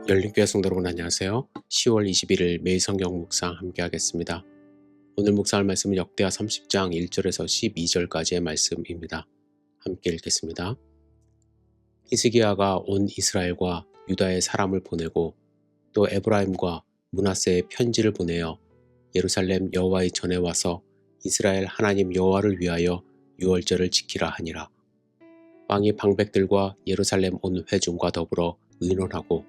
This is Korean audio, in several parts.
열린교회 성도 여러분 안녕하세요. 10월 21일 매일 성경 묵상 함께 하겠습니다. 오늘 묵상할 말씀은 역대하 30장 1절에서 12절까지의 말씀입니다. 함께 읽겠습니다. 히스기야가 온 이스라엘과 유다의 사람을 보내고 또 에브라임과 므낫세에 편지를 보내어 예루살렘 여호와의 전에 와서 이스라엘 하나님 여호와를 위하여 유월절을 지키라 하니라. 왕이 방백들과 예루살렘 온 회중과 더불어 의논하고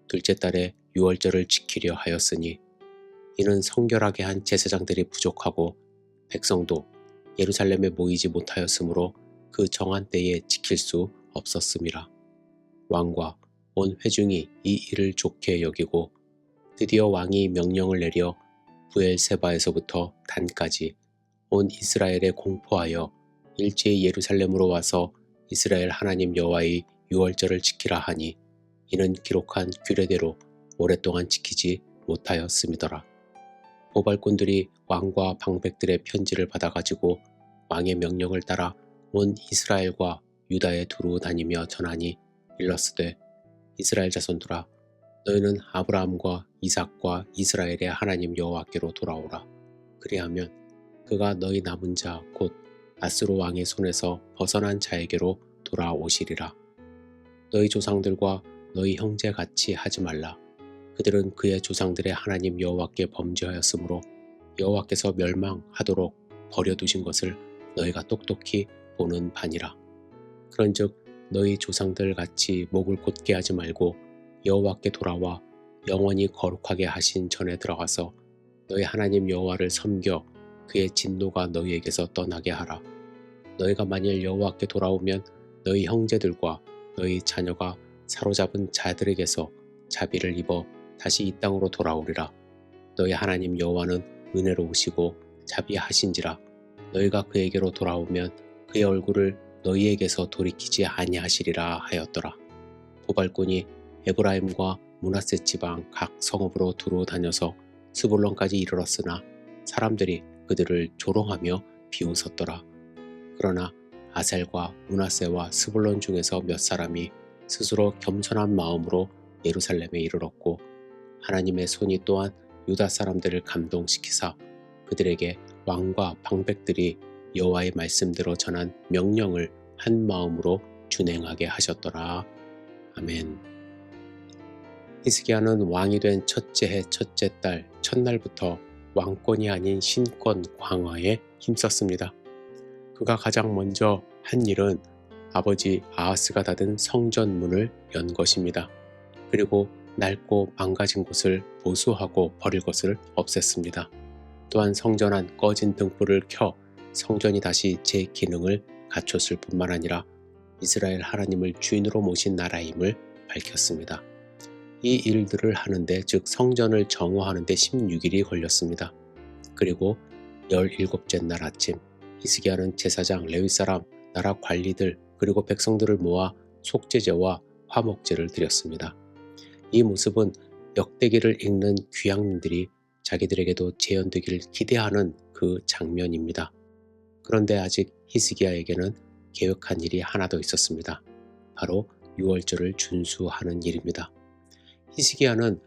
둘째 달에 유월절을 지키려 하였으니 이는 성결하게 한 제사장들이 부족하고 백성도 예루살렘에 모이지 못하였으므로 그 정한 때에 지킬 수 없었음이라. 왕과 온 회중이 이 일을 좋게 여기고 드디어 왕이 명령을 내려 부엘세바에서부터 단까지 온 이스라엘에 공포하여 일제히 예루살렘으로 와서 이스라엘 하나님 여호와의 유월절을 지키라 하니 이는 기록한 규례대로 오랫동안 지키지 못하였음이더라. 보발꾼들이 왕과 방백들의 편지를 받아가지고 왕의 명령을 따라 온 이스라엘과 유다에 두루 다니며 전하니 일러스되 이스라엘 자손들아 너희는 아브라함과 이삭과 이스라엘의 하나님 여호와께로 돌아오라. 그리하면 그가 너희 남은 자 곧 아스로 왕의 손에서 벗어난 자에게로 돌아오시리라. 너희 조상들과 너희 형제 같이 하지 말라. 그들은 그의 조상들의 하나님 여호와께 범죄하였으므로 여호와께서 멸망하도록 버려두신 것을 너희가 똑똑히 보는 바니라. 그런즉 너희 조상들 같이 목을 곧게 하지 말고 여호와께 돌아와 영원히 거룩하게 하신 전에 들어가서 너희 하나님 여호와를 섬겨 그의 진노가 너희에게서 떠나게 하라. 너희가 만일 여호와께 돌아오면 너희 형제들과 너희 자녀가 사로잡은 자들에게서 자비를 입어 다시 이 땅으로 돌아오리라. 너희 하나님 여호와는 은혜로우시고 자비하신지라. 너희가 그에게로 돌아오면 그의 얼굴을 너희에게서 돌이키지 아니하시리라 하였더라. 보발꾼이 에브라임과 므낫세 지방 각 성읍으로 두루 다녀서 스불론까지 이르렀으나 사람들이 그들을 조롱하며 비웃었더라. 그러나 아셀과 므낫세와 스불론 중에서 몇 사람이 스스로 겸손한 마음으로 예루살렘에 이르렀고 하나님의 손이 또한 유다 사람들을 감동시키사 그들에게 왕과 방백들이 여호와의 말씀대로 전한 명령을 한 마음으로 준행하게 하셨더라. 아멘. 히스기야는 왕이 된 첫째 해 첫째 달 첫날부터 왕권이 아닌 신권 강화에 힘썼습니다. 그가 가장 먼저 한 일은 아버지 아하스가 닫은 성전 문을 연 것입니다. 그리고 낡고 망가진 곳을 보수하고 버릴 것을 없앴습니다. 또한 성전 안 꺼진 등불을 켜 성전이 다시 제 기능을 갖췄을 뿐만 아니라 이스라엘 하나님을 주인으로 모신 나라임을 밝혔습니다. 이 일들을 하는데 즉 성전을 정화하는 데 16일이 걸렸습니다. 그리고 17째 날 아침 히스기야는 제사장 레위 사람 나라 관리들 그리고 백성들을 모아 속죄제와 화목제를 드렸습니다. 이 모습은 역대기를 읽는 귀향민들이 자기들에게도 재현되기를 기대하는 그 장면입니다. 그런데 아직 히스기야에게는 계획한 일이 하나 더 있었습니다. 바로 유월절을 준수하는 일입니다. 히스기야는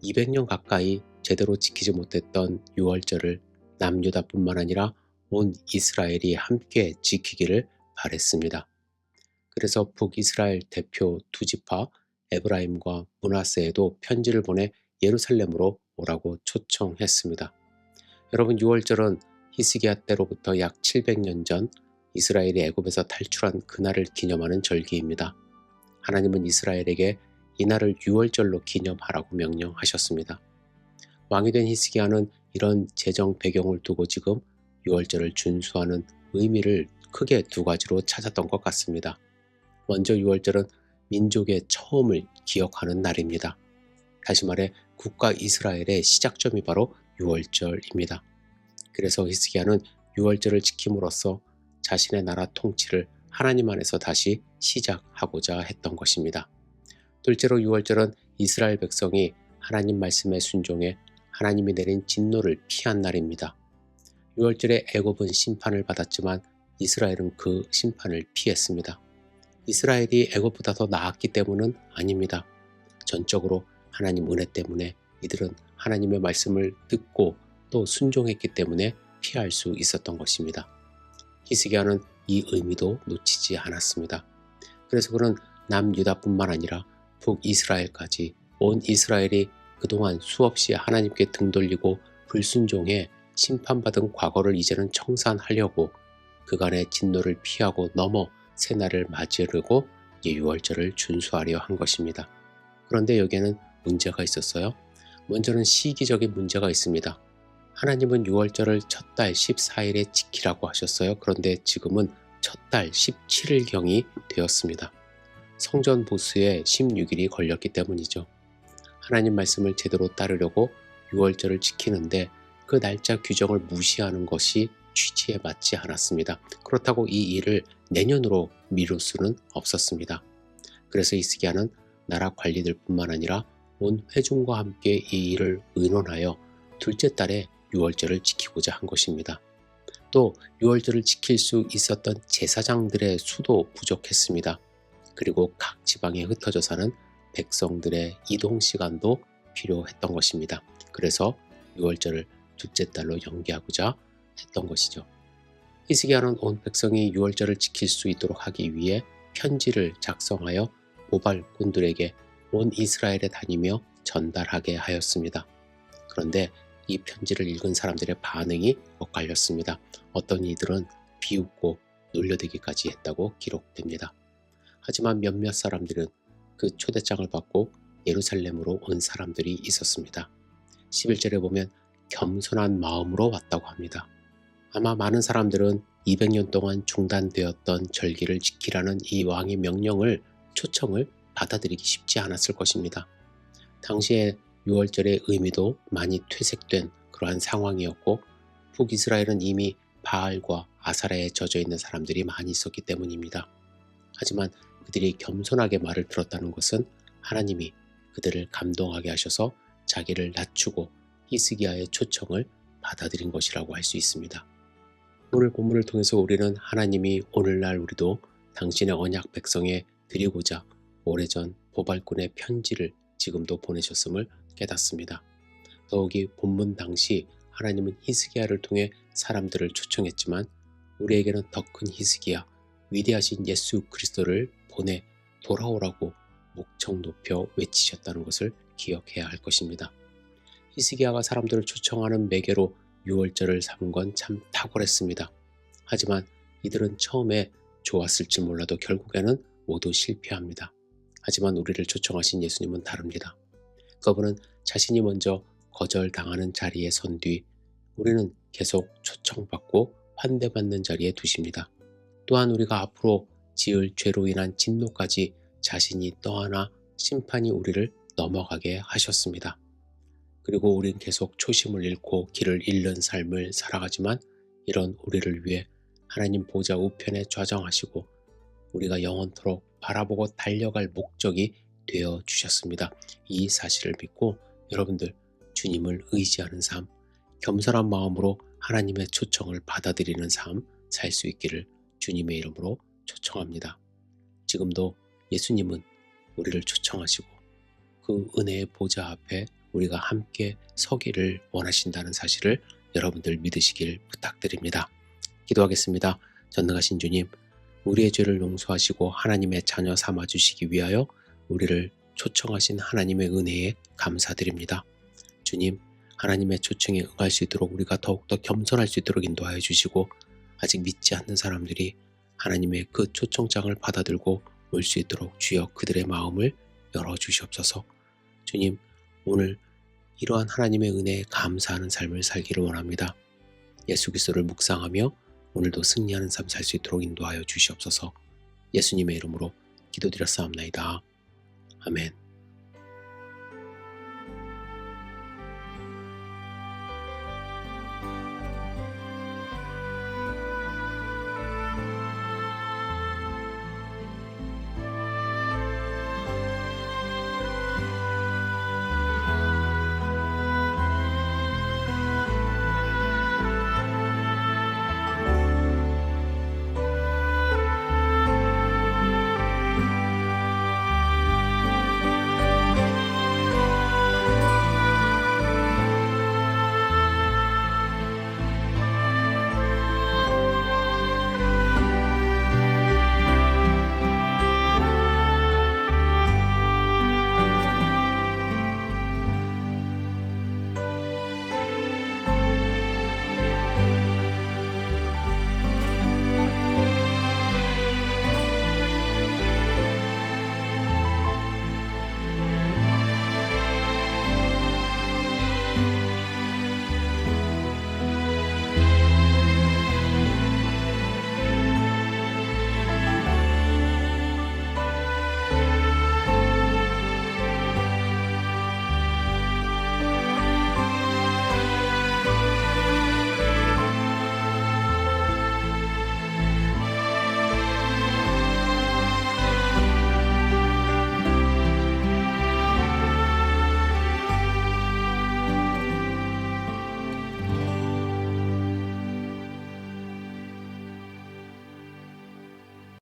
200년 가까이 제대로 지키지 못했던 유월절을 남유다뿐만 아니라 온 이스라엘이 함께 지키기를 바랬습니다. 그래서 북이스라엘 대표 두 지파 에브라임과 므낫세에도 편지를 보내 예루살렘으로 오라고 초청했습니다. 여러분, 유월절은 히스기야 때로부터 약 700년 전 이스라엘이 애굽에서 탈출한 그날을 기념하는 절기입니다. 하나님은 이스라엘에게 이날을 유월절로 기념하라고 명령하셨습니다. 왕이 된 히스기야는 이런 재정 배경을 두고 지금 유월절을 준수하는 의미를 크게 두 가지로 찾았던 것 같습니다. 먼저 유월절은 민족의 처음을 기억하는 날입니다. 다시 말해 국가 이스라엘의 시작점이 바로 유월절입니다. 그래서 히스기야는 유월절을 지킴으로써 자신의 나라 통치를 하나님 안에서 다시 시작하고자 했던 것입니다. 둘째로 유월절은 이스라엘 백성이 하나님 말씀에 순종해 하나님이 내린 진노를 피한 날입니다. 유월절에 애굽은 심판을 받았지만 이스라엘은 그 심판을 피했습니다. 이스라엘이 애굽보다 더 나았기 때문은 아닙니다. 전적으로 하나님 은혜 때문에 이들은 하나님의 말씀을 듣고 또 순종했기 때문에 피할 수 있었던 것입니다. 히스기야는 이 의미도 놓치지 않았습니다. 그래서 그는 남유다뿐만 아니라 북이스라엘까지 온 이스라엘이 그동안 수없이 하나님께 등 돌리고 불순종해 심판받은 과거를 이제는 청산하려고 그간의 진노를 피하고 넘어 새날을 맞이하려고 유월절을 준수하려 한 것입니다. 그런데 여기에는 문제가 있었어요. 먼저는 시기적인 문제가 있습니다. 하나님은 유월절을 첫 달 14일에 지키라고 하셨어요. 그런데 지금은 첫 달 17일경이 되었습니다. 성전 보수에 16일이 걸렸기 때문이죠. 하나님 말씀을 제대로 따르려고 유월절을 지키는데 그 날짜 규정을 무시하는 것이 취지에 맞지 않았습니다. 그렇다고 이 일을 내년으로 미룰 수는 없었습니다. 그래서 히스기야는 나라 관리들뿐만 아니라 온 회중과 함께 이 일을 의논하여 둘째 달에 유월절을 지키고자 한 것입니다. 또 유월절을 지킬 수 있었던 제사장들의 수도 부족했습니다. 그리고 각 지방에 흩어져 사는 백성들의 이동 시간도 필요했던 것입니다. 그래서 유월절을 둘째 달로 연기하고자 했던 것이죠. 히스기야는 온 백성이 유월절을 지킬 수 있도록 하기 위해 편지를 작성하여 보발꾼들에게 온 이스라엘에 다니며 전달하게 하였습니다. 그런데 이 편지를 읽은 사람들의 반응이 엇갈렸습니다. 어떤 이들은 비웃고 놀려대기까지 했다고 기록됩니다. 하지만 몇몇 사람들은 그 초대장을 받고 예루살렘으로 온 사람들이 있었습니다. 11절에 보면 겸손한 마음으로 왔다고 합니다. 아마 많은 사람들은 200년 동안 중단되었던 절기를 지키라는 이 왕의 명령을, 초청을 받아들이기 쉽지 않았을 것입니다. 당시에 유월절의 의미도 많이 퇴색된 그러한 상황이었고 북이스라엘은 이미 바알과 아사라에 젖어 있는 사람들이 많이 있었기 때문입니다. 하지만 그들이 겸손하게 말을 들었다는 것은 하나님이 그들을 감동하게 하셔서 자기를 낮추고 히스기야의 초청을 받아들인 것이라고 할 수 있습니다. 오늘 본문을 통해서 우리는 하나님이 오늘날 우리도 당신의 언약 백성에 드리고자 오래전 보발꾼의 편지를 지금도 보내셨음을 깨닫습니다. 더욱이 본문 당시 하나님은 히스기야를 통해 사람들을 초청했지만 우리에게는 더 큰 히스기야, 위대하신 예수 그리스도를 보내 돌아오라고 목청 높여 외치셨다는 것을 기억해야 할 것입니다. 히스기야가 사람들을 초청하는 매개로 유월절을 삼은 건 참 탁월했습니다. 하지만 이들은 처음에 좋았을지 몰라도 결국에는 모두 실패합니다. 하지만 우리를 초청하신 예수님은 다릅니다. 그분은 자신이 먼저 거절당하는 자리에 선 뒤 우리는 계속 초청받고 환대받는 자리에 두십니다. 또한 우리가 앞으로 지을 죄로 인한 진노까지 자신이 떠안아 심판이 우리를 넘어가게 하셨습니다. 그리고 우린 계속 초심을 잃고 길을 잃는 삶을 살아가지만 이런 우리를 위해 하나님 보좌 우편에 좌정하시고 우리가 영원토록 바라보고 달려갈 목적이 되어 주셨습니다. 이 사실을 믿고 여러분들 주님을 의지하는 삶, 겸손한 마음으로 하나님의 초청을 받아들이는 삶 살 수 있기를 주님의 이름으로 초청합니다. 지금도 예수님은 우리를 초청하시고 그 은혜의 보좌 앞에 우리가 함께 서기를 원하신다는 사실을 여러분들 믿으시길 부탁드립니다. 기도하겠습니다. 전능하신 주님, 우리의 죄를 용서하시고 하나님의 자녀 삼아주시기 위하여 우리를 초청하신 하나님의 은혜에 감사드립니다. 주님, 하나님의 초청에 응할 수 있도록 우리가 더욱더 겸손할 수 있도록 인도하여 주시고 아직 믿지 않는 사람들이 하나님의 그 초청장을 받아들고 올 수 있도록 주여 그들의 마음을 열어주시옵소서. 주님, 오늘 이러한 하나님의 은혜에 감사하는 삶을 살기를 원합니다. 예수 그리스도를 묵상하며 오늘도 승리하는 삶 살 수 있도록 인도하여 주시옵소서. 예수님의 이름으로 기도드렸사옵나이다. 아멘.